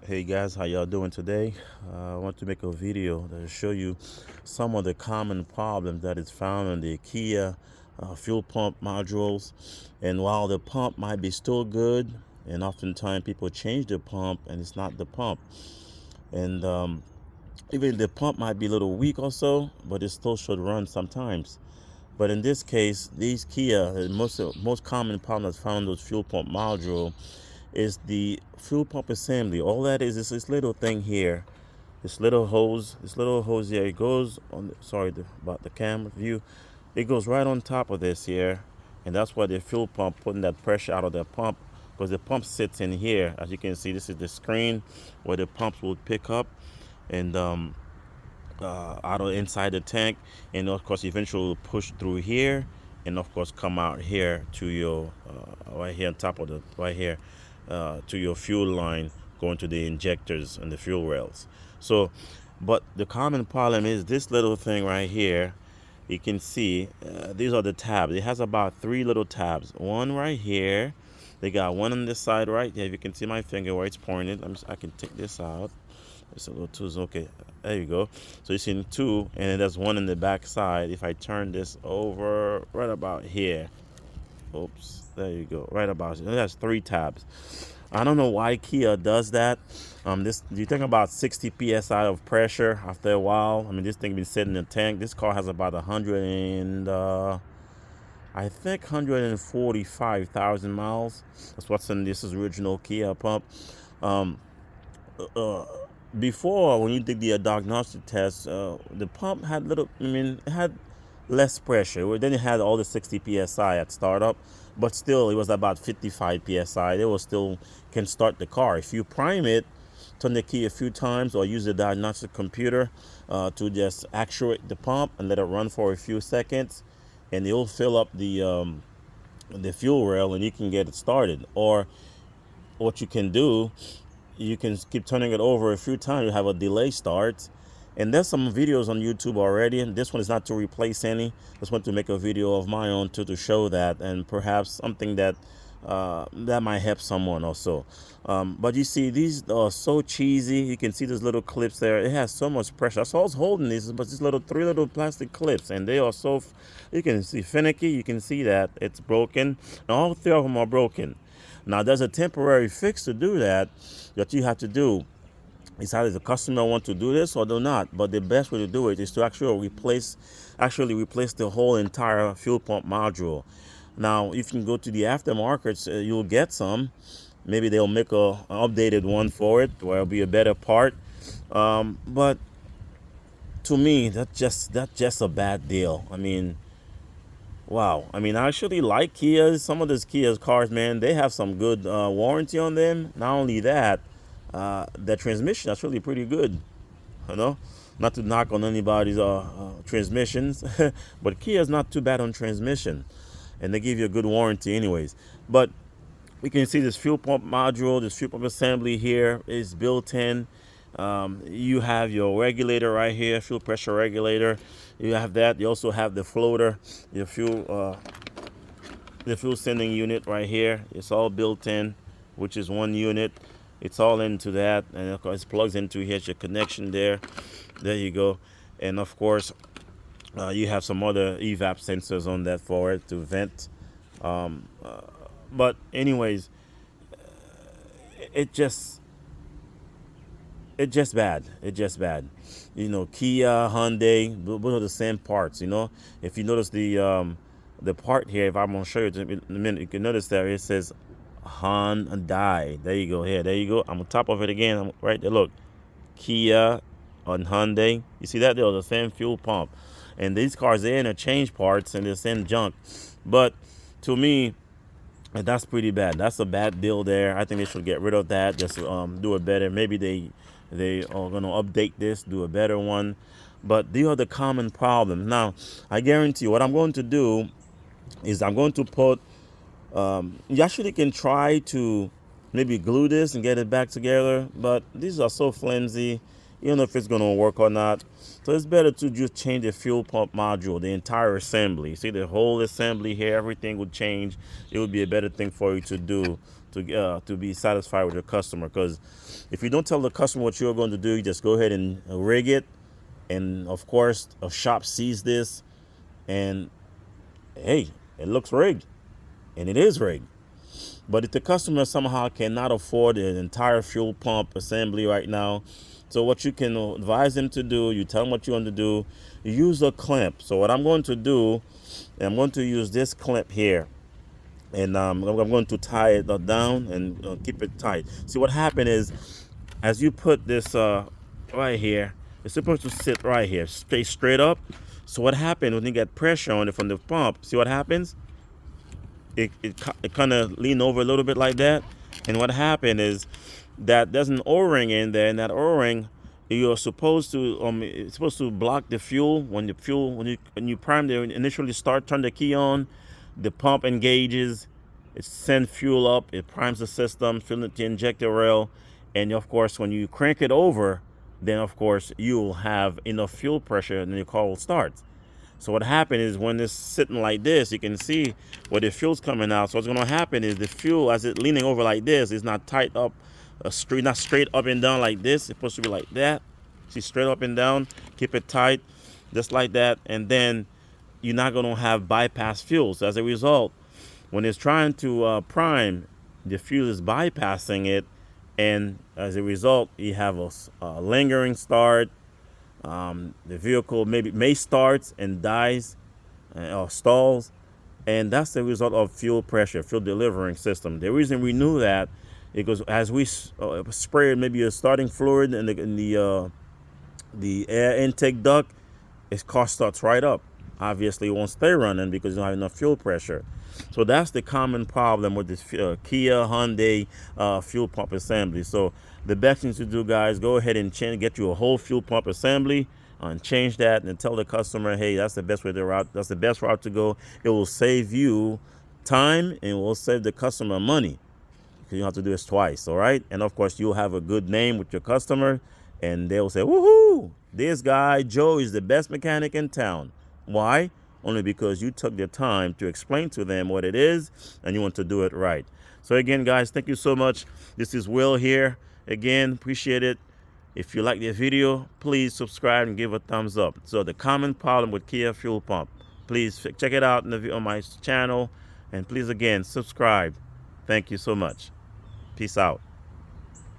Hey guys, how y'all doing today? I want to make a video that will show you some of the common problems that is found in the Kia fuel pump modules. And while the pump might be still good, and oftentimes people change the pump and it's not the pump. And even the pump might be a little weak also, but it still should run sometimes. But in this case, these Kia, the most common problem that's found in those fuel pump module is the fuel pump assembly. All that is this little thing here, this little hose here. It goes on. About the camera view. It goes right on top of this here, and that's why the fuel pump putting that pressure out of the pump, because the pump sits in here. As you can see, this is the screen where the pumps will pick up and out of inside the tank, and of course eventually will push through here, and of course come out here to your right here on top of the right here to your fuel line, going to the injectors and the fuel rails. So, but the common problem is this little thing right here. You can see these are the tabs. It has about three little tabs. One right here. They got one on this side right here. If you can see my finger where it's pointed, I can take this out. It's a little too okay. There you go. So you see two, and then there's one in the back side. If I turn this over right about here, oops, there you go, right about here. That's three tabs. I don't know why Kia does that. This you think about 60 psi of pressure after a while. I mean, this thing been sitting in the tank. This car has about 100 and I think 145,000 miles. That's what's in this original Kia pump. Um, uh, Before, when you did the diagnostic test, the pump had it had less pressure. Then it had all the 60 psi at startup, but still it was about 55 psi. It was still can start the car. If you prime it, turn the key a few times, or use the diagnostic computer to just actuate the pump and let it run for a few seconds, and it'll fill up the fuel rail, and you can get it started. Or what you can do, you can keep turning it over a few times. You have a delay start, and there's some videos on YouTube already, and this one is not to replace any. Just want to make a video of my own to show that, and perhaps something that that might help someone also. But you see, these are so cheesy. You can see those little clips there. It has so much pressure. So I was holding these, but these three little plastic clips, and they are so you can see finicky. You can see that it's broken. And all three of them are broken. Now there's a temporary fix to do that you have to do. It's either the customer want to do this or do not. But the best way to do it is to actually replace the whole entire fuel pump module. Now, if you can go to the aftermarkets, you'll get some. Maybe they'll make an updated one for it, where it'll be a better part. But to me, that's just a bad deal. I mean, wow. I mean, I actually like Kias. Some of those Kias cars, man, they have some good warranty on them. Not only that, the transmission is really pretty good. You know, not to knock on anybody's transmissions, but Kia's not too bad on transmission, and they give you a good warranty, anyways. But we can see this fuel pump module, this fuel pump assembly here is built in. You have your regulator right here, fuel pressure regulator. You have that. You also have the floater, your the fuel sending unit right here. It's all built in, which is one unit. It's all into that, and of course it plugs into here's your connection there. There you go. And of course, you have some other evap sensors on that for it to vent. But anyways, it just it's just bad. It's just bad. You know, Kia, Hyundai, those are the same parts. You know, if you notice the part here, if I'm gonna show you in a minute, you can notice that it says Hyundai. There you go. Here, there you go. I'm on top of it again. I'm right there. Look, Kia on Hyundai. You see that? They're the same fuel pump, and these cars they interchange parts and the same junk. But to me, that's pretty bad. That's a bad deal there. I think they should get rid of that. Just do it better. Maybe they are gonna update this, do a better one. But these are the common problems. Now, I guarantee you, what I'm going to do is I'm going to put. You actually can try to maybe glue this and get it back together, but these are so flimsy. You don't know if it's going to work or not. So it's better to just change the fuel pump module, the entire assembly. See the whole assembly here, everything would change. It would be a better thing for you to do to be satisfied with your customer. Because if you don't tell the customer what you're going to do, you just go ahead and rig it, and of course a shop sees this, and hey, it looks rigged, and it is rigged. But if the customer somehow cannot afford an entire fuel pump assembly right now, so what you can advise them to do, you tell them what you want to do, you use a clamp. So what I'm going to do, I'm going to use this clamp here, and I'm going to tie it down and keep it tight. See, what happened is, as you put this right here, it's supposed to sit right here, stay straight up. So what happened when you get pressure on it from the pump, see what happens? It kind of lean over a little bit like that, and what happened is that there's an O-ring in there, and that O-ring, you're supposed to it's supposed to block the fuel. When you prime the initially start, turn the key on, the pump engages, it sends fuel up, it primes the system, filling the injector rail, and of course when you crank it over, then of course you'll have enough fuel pressure and the car will start. So what happened is, when it's sitting like this, you can see where the fuel's coming out. So what's going to happen is the fuel, as it's leaning over like this, is not tight up, not straight up and down like this. It's supposed to be like that. See, straight up and down. Keep it tight, just like that. And then you're not going to have bypass fuel. So as a result, when it's trying to prime, the fuel is bypassing it. And as a result, you have a lingering start. The vehicle may start and dies or stalls, and that's the result of fuel pressure, fuel delivering system. The reason we knew that is because as we sprayed maybe a starting fluid in the air intake duct, its car starts right up. Obviously, it won't stay running because you don't have enough fuel pressure. So that's the common problem with this Kia, Hyundai fuel pump assembly. So the best thing to do, guys, go ahead and get you a whole fuel pump assembly and change that, and tell the customer, hey, that's the best way to route. That's the best route to go. It will save you time and it will save the customer money, because you don't have to do this twice. All right, and of course you'll have a good name with your customer, and they'll say, woohoo, this guy Joe is the best mechanic in town. Why? Only because you took the time to explain to them what it is and you want to do it right. So again, guys, thank you so much. This is Will here. Again, appreciate it. If you like this video, please subscribe and give a thumbs up. So the common problem with Kia fuel pump, please check it out on my channel, and please again subscribe. Thank you so much. Peace out.